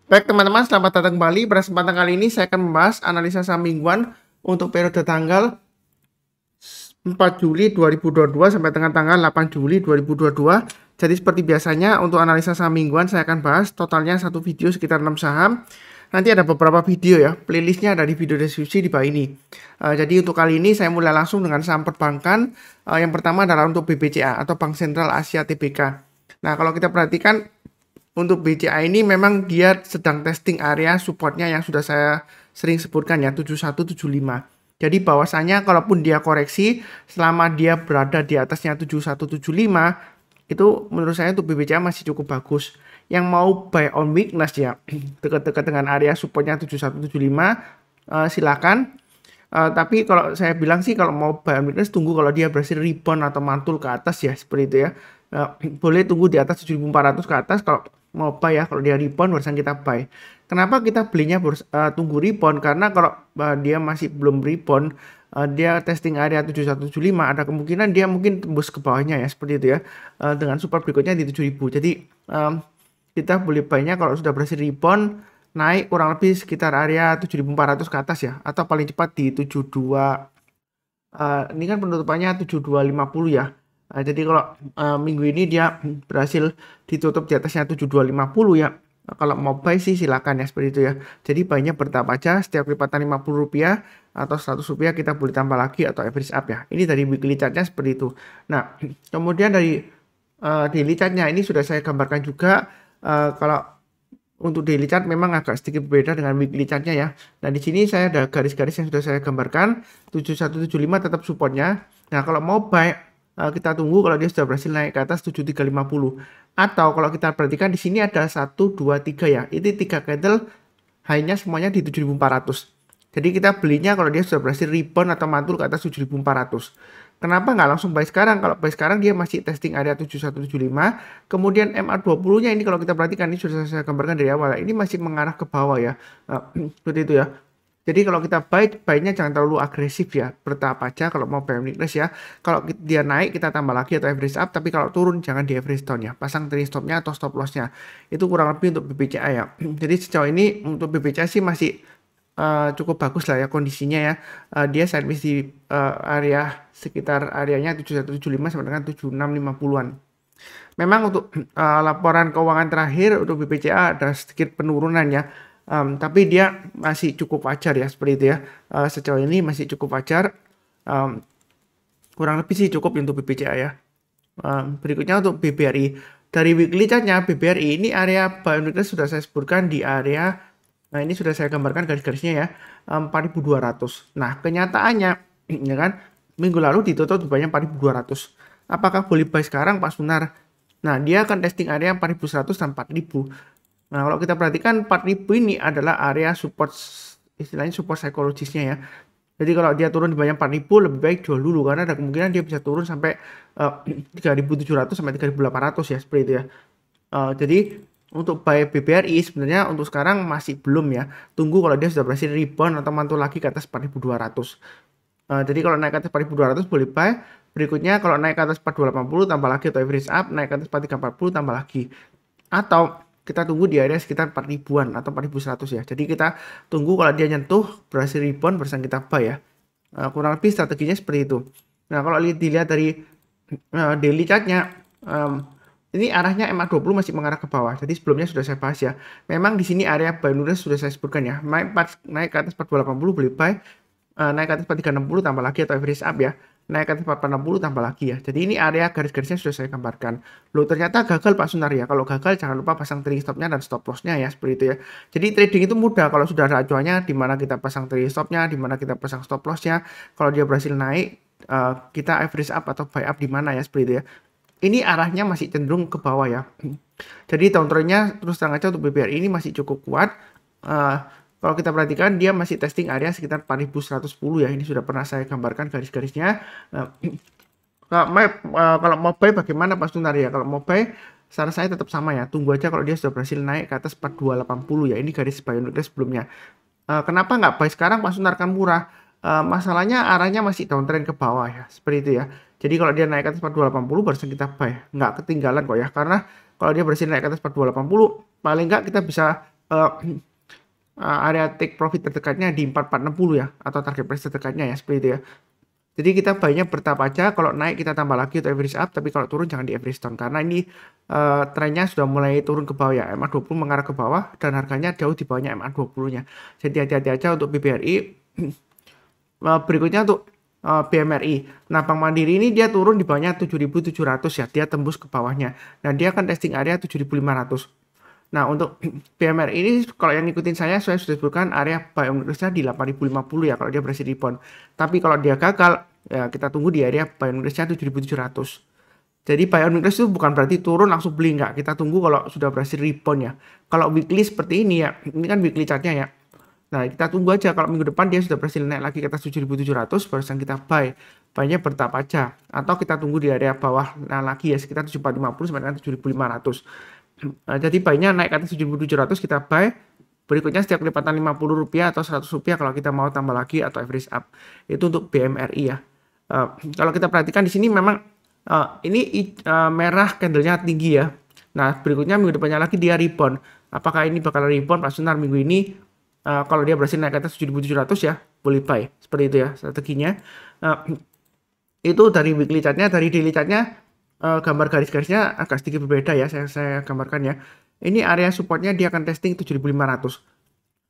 Baik teman-teman, selamat datang kembali. Pada kesempatan kali ini saya akan membahas analisa saham mingguan untuk periode tanggal 4 Juli 2022 sampai dengan tanggal 8 Juli 2022. Jadi seperti biasanya untuk analisa saham mingguan saya akan bahas totalnya satu video sekitar 6 saham. Nanti ada beberapa video ya, playlistnya ada di video deskripsi di bawah ini. Jadi untuk kali ini saya mulai langsung dengan saham perbankan. Yang pertama adalah untuk BBCA atau Bank Sentral Asia Tbk. Nah kalau kita perhatikan untuk BCA ini memang dia sedang testing area supportnya yang sudah saya sering sebutkan ya 7175. Jadi bahwasanya kalaupun dia koreksi selama dia berada di atasnya 7175 itu menurut saya untuk BBCA masih cukup bagus. Yang mau buy on weakness ya dekat-dekat dengan area supportnya 7175 silakan. Tapi kalau saya bilang sih kalau mau buy on weakness tunggu kalau dia berhasil rebound atau mantul ke atas ya seperti itu ya. Boleh tunggu di atas 7400 ke atas kalau mau buy ya. Kalau dia rebound barusan kita buy. Kenapa kita belinya tunggu rebound? Karena kalau dia masih belum rebound, dia testing area 7175 ada kemungkinan dia mungkin tembus ke bawahnya ya seperti itu ya. Dengan support berikutnya di 7000. Jadi kita boleh buy-nya kalau sudah berhasil rebound naik kurang lebih sekitar area 7400 ke atas ya, atau paling cepat di 72. Ini kan penutupannya 7250 ya. Jadi kalau minggu ini dia berhasil ditutup di atasnya 7250 ya. Kalau mau buy sih silakan ya seperti itu ya. Jadi buy-nya bertahap aja, setiap lipatan Rp50 atau Rp100 kita boleh tambah lagi atau average up ya. Ini dari weekly chart-nya seperti itu. Nah, kemudian dari daily chart-nya ini sudah saya gambarkan juga. Kalau untuk daily chart memang agak sedikit berbeda dengan weekly chart-nya ya. Nah, di sini saya ada garis-garis yang sudah saya gambarkan. 7175 tetap supportnya. Nah, kalau mau buy kita tunggu kalau dia sudah berhasil naik ke atas 7350. Atau kalau kita perhatikan di sini ada 1 2 3 ya. Ini 3 candle high-nya semuanya di 7400. Jadi kita belinya kalau dia sudah berhasil rebound atau mantul ke atas 7400. Kenapa nggak langsung buy sekarang? Kalau buy sekarang dia masih testing area 7175. Kemudian MA20-nya ini kalau kita perhatikan ini sudah saya gambarkan dari awal. Ini masih mengarah ke bawah ya. Seperti itu ya. Jadi kalau kita buy-nya jangan terlalu agresif ya. Bertahap aja kalau mau buy weakness ya. Kalau dia naik kita tambah lagi atau average up. Tapi kalau turun jangan di average down ya. Pasang trailing stop-nya atau stop loss-nya. Itu kurang lebih untuk BBCA ya. Jadi sejauh ini untuk BBCA sih masih cukup bagus lah ya kondisinya ya. Dia sideways di area sekitar areanya 7175 sampai dengan 7650-an. Memang untuk laporan keuangan terakhir untuk BBCA ada sedikit penurunan ya. Tapi dia masih cukup wajar ya seperti itu ya. Sejauh ini masih cukup wajar. Kurang lebih sih cukup untuk BBCA ya. Berikutnya untuk BBRI. Dari weekly chart-nya BBRI ini area buy on weakness sudah saya sebutkan di area. Nah, ini sudah saya gambarkan garis-garisnya ya, 4200. Nah, kenyataannya ya kan minggu lalu ditutup di banyak 4200. Apakah boleh buy sekarang Pak Sunar? Nah, dia akan testing area 4100 dan 4000. Nah, kalau kita perhatikan 4000 ini adalah area support, istilahnya support psikologisnya ya. Jadi kalau dia turun di banyak 4000 lebih baik jual dulu karena ada kemungkinan dia bisa turun sampai 3700 sampai 3800 ya seperti itu ya. Jadi untuk buy BBRI sebenarnya untuk sekarang masih belum ya. Tunggu kalau dia sudah berhasil rebound atau mantul lagi ke atas 4200. Jadi kalau naik ke atas 4200 boleh buy. Berikutnya kalau naik ke atas 4280 tambah lagi atau average up, naik ke atas 4340 tambah lagi. Atau kita tunggu di area sekitar 4000-an atau 4100 ya. Jadi kita tunggu kalau dia nyentuh berhasil rebound barusan kita buy ya. Kurang lebih strateginya seperti itu. Nah, kalau dilihat dari daily chart-nya ini arahnya MA20 masih mengarah ke bawah. Jadi sebelumnya sudah saya bahas ya. Memang di sini area buy weakness sudah saya sebutkan ya. Naik ke atas 4280 boleh buy. Naik ke atas 4360 tambah lagi atau average up ya. Naik ke atas 4460 tambah lagi ya. Jadi ini area garis-garisnya sudah saya gambarkan. Loh ternyata gagal Pak Sunar ya. Kalau gagal jangan lupa pasang trailing stop-nya dan stop loss-nya ya seperti itu ya. Jadi trading itu mudah kalau sudah ada acuannya di mana kita pasang trailing stop-nya, di mana kita pasang stop loss-nya. Kalau dia berhasil naik kita average up atau buy up di mana ya seperti itu ya. Ini arahnya masih cenderung ke bawah ya. Jadi downtrendnya terus terang aja untuk BBRI ini masih cukup kuat. Kalau kita perhatikan dia masih testing area sekitar 4110 ya. Ini sudah pernah saya gambarkan garis-garisnya. Kalau mau buy bagaimana Pak Sunar ya? Kalau mau buy saran saya tetap sama ya. Tunggu aja kalau dia sudah berhasil naik ke atas 4280 ya. Ini garis buy on weakness sebelumnya. Kenapa nggak buy sekarang Pak Sunar kan murah? Masalahnya arahnya masih downtrend ke bawah ya. Seperti itu ya. Jadi kalau dia naik ke atas 4280 barusan kita buy. Nggak ketinggalan kok ya. Karena kalau dia berhasil naik ke atas 4280 paling nggak kita bisa uh, area take profit terdekatnya di 4460 ya, atau target price terdekatnya ya, seperti itu ya. Jadi kita banyak bertahap aja, kalau naik kita tambah lagi untuk average up, tapi kalau turun jangan di average down, karena ini trennya sudah mulai turun ke bawah ya, MA20 mengarah ke bawah, dan harganya jauh di bawahnya MA20-nya. Jadi hati-hati aja untuk BBRI. Berikutnya untuk BMRI. Nah, Bank Mandiri ini dia turun di bawahnya 7.700 ya, dia tembus ke bawahnya. Nah, dia akan testing area 7.500. Nah, untuk BMRI ini kalau yang ngikutin saya sudah sebutkan area buy on risk-nya di 8.050 ya kalau dia berhasil rebound. Tapi kalau dia gagal, ya kita tunggu di area buy on risk-nya 7.700. Jadi buy on risk itu bukan berarti turun langsung beli, enggak. Kita tunggu kalau sudah berhasil rebound ya. Kalau weekly seperti ini ya, ini kan weekly chart-nya ya. Nah, kita tunggu aja kalau minggu depan dia sudah berhasil naik lagi ke atas 7.700, barusan kita buy. Buy-nya bertahap aja. Atau kita tunggu di area bawah nah lagi ya, sekitar 7.450 sampai dengan 7.500. Nah, jadi buy-nya naik ke atas 7.700 kita buy. Berikutnya setiap kelipatan Rp50 atau Rp100 kalau kita mau tambah lagi atau average up. Itu untuk BMRI ya. Kalau kita perhatikan di sini memang ini merah candle-nya tinggi ya. Nah, berikutnya minggu depannya lagi dia rebound. Apakah ini bakal rebound Pak Sunar minggu ini? Kalau dia berhasil naik ke atas 7.700 ya, boleh buy. Seperti itu ya strateginya. Itu dari weekly chart-nya, dari daily chart-nya gambar garis-garisnya agak sedikit berbeda ya, saya gambarkan ya. Ini area supportnya dia akan testing 7.500.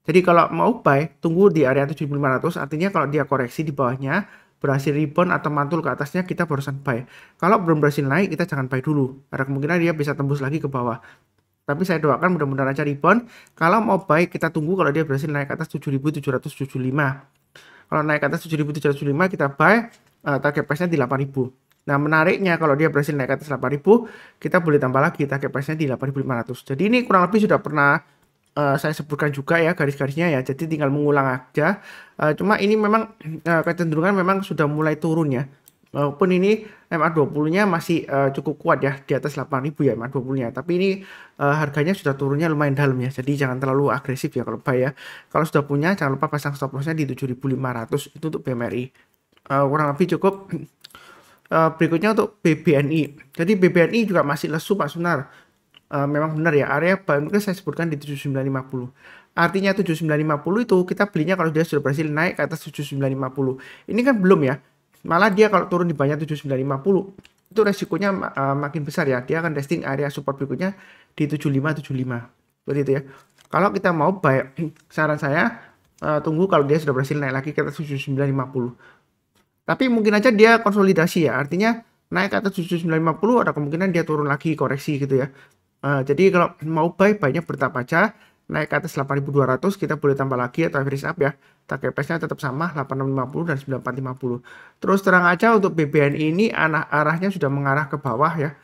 Jadi kalau mau buy, tunggu di area 7.500, artinya kalau dia koreksi di bawahnya, berhasil rebound atau mantul ke atasnya, kita barusan buy. Kalau belum berhasil naik, kita jangan buy dulu. Ada kemungkinan dia bisa tembus lagi ke bawah. Tapi saya doakan mudah-mudahan aja rebound. Kalau mau buy, kita tunggu kalau dia berhasil naik ke atas 7.775. Kalau naik ke atas 7.775, kita buy, target price-nya di 8.000. Nah, menariknya kalau dia berhasil naik ke atas 8.000, kita boleh tambah lagi target price-nya di 8.500. Jadi ini kurang lebih sudah pernah saya sebutkan juga ya garis-garisnya ya. Jadi tinggal mengulang aja. Cuma ini memang kecenderungan memang sudah mulai turun ya. Walaupun ini MA20-nya masih cukup kuat ya, di atas 8.000 ya MA20-nya. Tapi ini harganya sudah turunnya lumayan dalam ya. Jadi jangan terlalu agresif ya kalau buy ya. Kalau sudah punya jangan lupa pasang stop loss-nya di 7.500 itu untuk BMRI. Kurang lebih cukup. Berikutnya untuk BBNI. Jadi BBNI juga masih lesu Pak Sunar. Memang benar ya, area buy on risk saya sebutkan di 7950. Artinya 7950 itu kita belinya kalau dia sudah berhasil naik ke atas 7950. Ini kan belum ya. Malah dia kalau turun di bawahnya 7950 itu resikonya makin besar ya. Dia akan testing area support berikutnya di 7575. Seperti itu ya. Kalau kita mau buy, saran saya tunggu kalau dia sudah berhasil naik lagi ke atas 7950. Tapi mungkin aja dia konsolidasi ya. Artinya naik ke atas 7950 ada kemungkinan dia turun lagi koreksi gitu ya. Jadi kalau mau buy-nya bertahap aja, naik ke atas 8.200 kita boleh tambah lagi atau average up ya. Target price-nya tetap sama 8650 dan 9450. Terus terang aja untuk BBNI ini arahnya sudah mengarah ke bawah ya.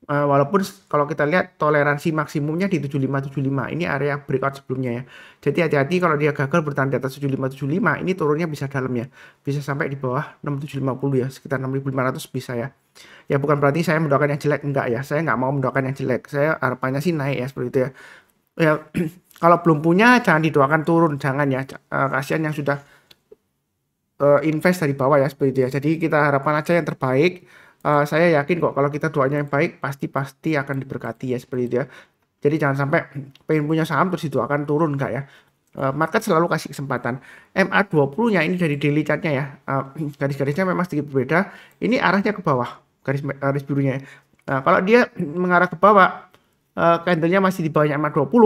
Walaupun kalau kita lihat toleransi maksimumnya di 7575, ini area breakout sebelumnya ya. Jadi hati-hati kalau dia gagal bertahan di atas 7575, ini turunnya bisa dalam ya. Bisa sampai di bawah 6750 ya, sekitar 6500 bisa ya. Ya bukan berarti saya mendoakan yang jelek, enggak ya. Saya nggak mau mendoakan yang jelek. Saya harapannya sih naik ya seperti itu ya. Ya kalau belum punya jangan didoakan turun, jangan ya. Kasihan yang sudah invest dari bawah ya seperti itu ya. Jadi kita harapkan aja yang terbaik. Saya yakin kok kalau kita doanya yang baik pasti akan diberkati ya seperti itu ya. Jadi jangan sampai pengen punya saham terus didoakan turun enggak ya. Market selalu kasih kesempatan. MA20-nya ini dari daily chart-nya ya. Garis-garisnya memang sedikit berbeda. Ini arahnya ke bawah, garis birunya. Nah, kalau dia mengarah ke bawah, candle-nya masih di bawahnya MA20.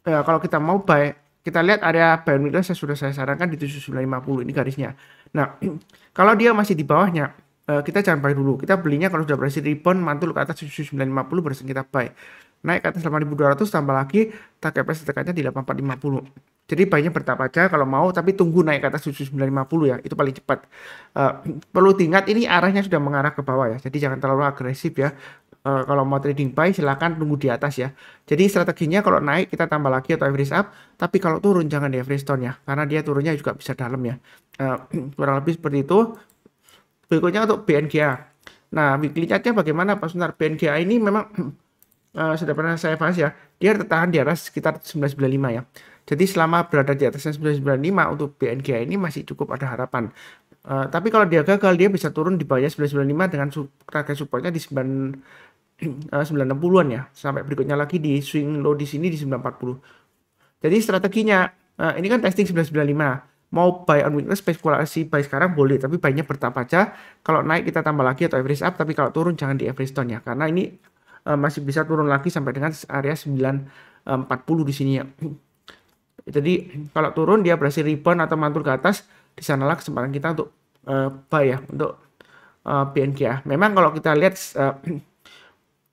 Kalau kita mau buy, kita lihat area buy on risk saya sarankan di 7950 ini garisnya. Nah, kalau dia masih di bawahnya, kita jangan buy dulu. Kita belinya kalau sudah berhasil rebound mantul ke atas 7950 baru kita buy. Naik ke atas 8200 tambah lagi target price dekatnya di 8450. Jadi buy-nya bertahap aja kalau mau, tapi tunggu naik ke atas 7950 ya. Itu paling cepat. Perlu diingat ini arahnya sudah mengarah ke bawah ya. Jadi jangan terlalu agresif ya. Kalau mau trading buy silakan tunggu di atas ya. Jadi strateginya kalau naik kita tambah lagi atau average up, tapi kalau turun jangan di average down ya. Karena dia turunnya juga bisa dalam ya. Kurang lebih seperti itu. Berikutnya untuk BNGA. Nah, weekly chart-nya bagaimana Pak Sunar? BNGA ini memang sudah pernah saya bahas ya. Dia tertahan di atas sekitar 995 ya. Jadi selama berada di atas 995 untuk BNGA ini masih cukup ada harapan. Tapi kalau dia gagal, dia bisa turun di bawah 995 dengan target supportnya di 960-an ya. Sampai berikutnya lagi di swing low di sini di 940. Jadi strateginya ini kan testing 995. Mau buy on weakness, spekulasi buy sekarang boleh, tapi buy-nya bertahap aja. Kalau naik kita tambah lagi atau average up, tapi kalau turun jangan di average down ya, karena ini masih bisa turun lagi sampai dengan area 940 di sini ya. Jadi kalau turun dia berhasil rebound atau mantul ke atas, di sanalah kesempatan kita untuk buy ya untuk BNKA. Memang kalau kita lihat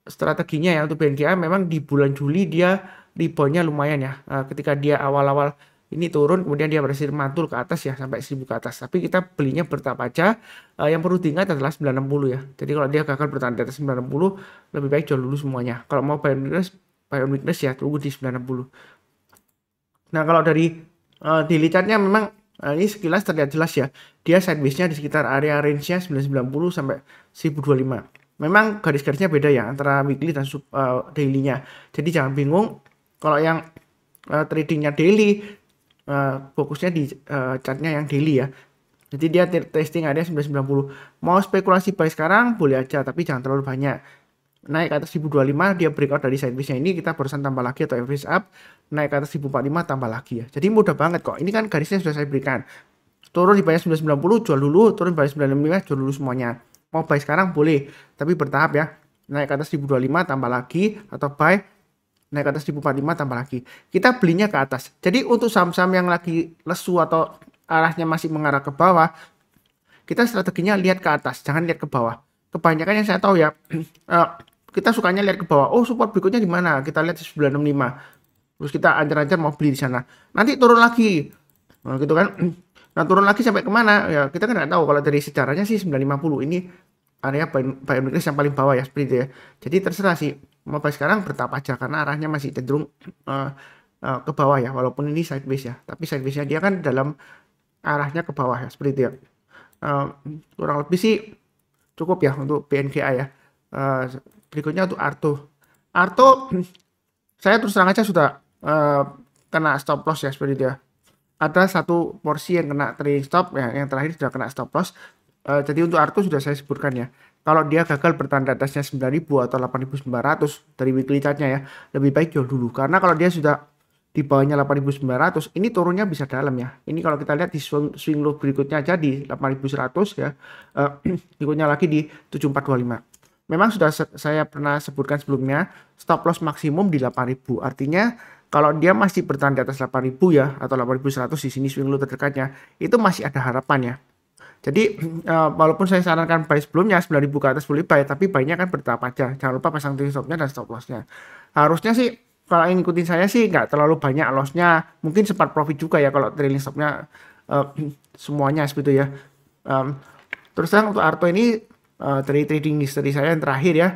strateginya ya untuk BNKA, memang di bulan Juli dia reboundnya lumayan ya. Ketika dia awal-awal ini turun, kemudian dia berhasil mantul ke atas ya sampai 1000 ke atas. Tapi kita belinya bertahap aja. Yang perlu diingat adalah 960 ya. Jadi kalau dia gagal bertahan di atas 960, lebih baik jual dulu semuanya. Kalau mau buy on weakness ya tunggu di 960. Nah kalau dari daily chartnya memang ini sekilas terlihat jelas ya. Dia sideways-nya di sekitar area range-nya 990 sampai 1025. Memang garis-garisnya beda ya antara weekly dan daily-nya. Jadi jangan bingung kalau yang tradingnya daily, fokusnya di chartnya yang daily ya. Jadi dia testing area 990. Mau spekulasi buy sekarang boleh aja, tapi jangan terlalu banyak. Naik ke atas 1025 dia breakout dari sideways-nya ini, kita barusan tambah lagi atau average up. Naik ke atas 1045 tambah lagi ya. Jadi mudah banget kok. Ini kan garisnya sudah saya berikan. Turun di bawah 990 jual dulu, turun di bawah 955 jual dulu semuanya. Mau buy sekarang boleh, tapi bertahap ya. Naik ke atas 1025 tambah lagi atau buy naik ke atas 1045 tambah lagi. Kita belinya ke atas. Jadi untuk saham-saham yang lagi lesu atau arahnya masih mengarah ke bawah, kita strateginya lihat ke atas, jangan lihat ke bawah. Kebanyakan yang saya tahu ya, kita sukanya lihat ke bawah. Oh, support berikutnya di mana? Kita lihat 965. Terus kita ancar-ancar mau beli di sana. Nanti turun lagi. Nah, gitu kan. Nah, turun lagi sampai kemana? Ya, kita kan nggak tahu. Kalau dari sejarahnya sih 950. Ini area buy on weakness yang paling bawah ya, seperti itu ya. Jadi terserah sih. Mau buy sekarang bertahap aja karena arahnya masih cenderung ke bawah ya, walaupun ini sideways ya, tapi sidewaysnya dia kan dalam arahnya ke bawah ya, seperti itu ya. Kurang lebih sih cukup ya untuk BNKA ya. Berikutnya untuk Arto saya terus terang aja sudah kena stop loss ya, seperti itu ya. Ada satu porsi yang kena trading stop ya, yang terakhir sudah kena stop loss. Jadi untuk Arto sudah saya sebutkan ya. Kalau dia gagal bertahan di atasnya 9.000 atau 8.900 dari weekly chartnya ya, lebih baik jual dulu. Karena kalau dia sudah di bawahnya 8.900, ini turunnya bisa dalam ya. Ini kalau kita lihat di swing low berikutnya aja di 8.100 ya. Berikutnya lagi di 7.425. Memang sudah saya pernah sebutkan sebelumnya, stop loss maksimum di 8.000. Artinya kalau dia masih bertahan di atas 8.000 ya atau 8.100 di sini swing low terdekatnya, itu masih ada harapan ya. Jadi walaupun saya sarankan buy sebelumnya 9.000 ke atas boleh buy, tapi buy-nya kan bertahap aja. Jangan lupa pasang trailing stop-nya dan stop loss-nya. Harusnya sih kalau ngikutin saya sih nggak terlalu banyak loss-nya. Mungkin sempat profit juga ya kalau trailing stop-nya semuanya seperti itu ya. Terus untuk Arto ini dari trading history saya yang terakhir ya,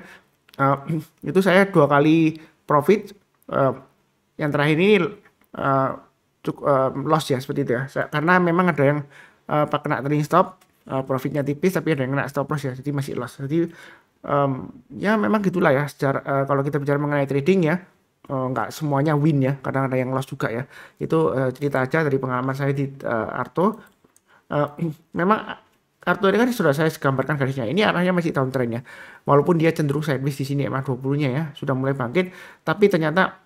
itu saya 2 kali profit. Yang terakhir ini loss ya, seperti itu ya. Karena memang ada yang kena trading stop, profitnya tipis, tapi ada yang kena stop loss ya, jadi masih loss. Jadi ya memang gitulah ya. Secara kalau kita bicara mengenai trading ya, nggak semuanya win ya, kadang ada yang loss juga ya. Itu cerita aja dari pengalaman saya di Arto. Memang Arto ini kan sudah saya gambarkan garisnya. Ini arahnya masih downtrend ya, walaupun dia cenderung sideways di sini EMA 20-nya ya sudah mulai bangkit, tapi ternyata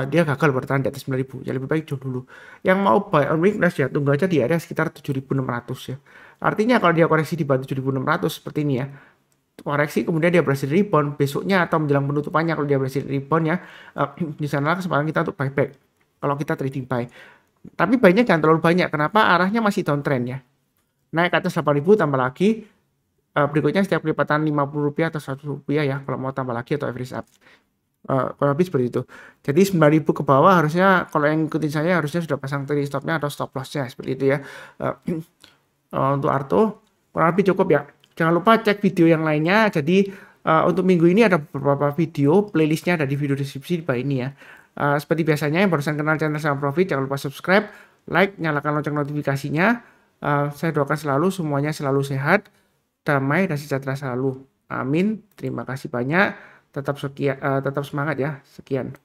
dia gagal bertahan di atas 9.000. Ya lebih baik jual dulu. Yang mau buy on weakness ya tunggu aja di area sekitar 7.600 ya. Artinya kalau dia koreksi di bawah 7.600 seperti ini ya, koreksi kemudian dia berhasil rebound besoknya atau menjelang penutupannya, kalau dia berhasil rebound ya, di sana kesempatan kita untuk buyback kalau kita trading buy. Tapi buy-nya jangan terlalu banyak. Kenapa? Arahnya masih downtrend ya. Naik ke atas 8.000 tambah lagi. Berikutnya setiap kelipatan Rp50 atau Rp100 ya kalau mau tambah lagi atau average up. Kurang lebih seperti itu. Jadi 9.000 ke bawah harusnya, kalau yang ngikutin saya harusnya sudah pasang trailing stopnya atau stop lossnya seperti itu ya. Untuk Arto kurang lebih cukup ya. Jangan lupa cek video yang lainnya. Jadi untuk minggu ini ada beberapa video, playlistnya ada di video deskripsi di bawah ini ya. Seperti biasanya yang barusan kenal channel Saham Profit, jangan lupa subscribe, like, nyalakan lonceng notifikasinya. Saya doakan selalu semuanya selalu sehat, damai dan sejahtera selalu. Amin. Terima kasih banyak. Tetap semangat ya. Sekian.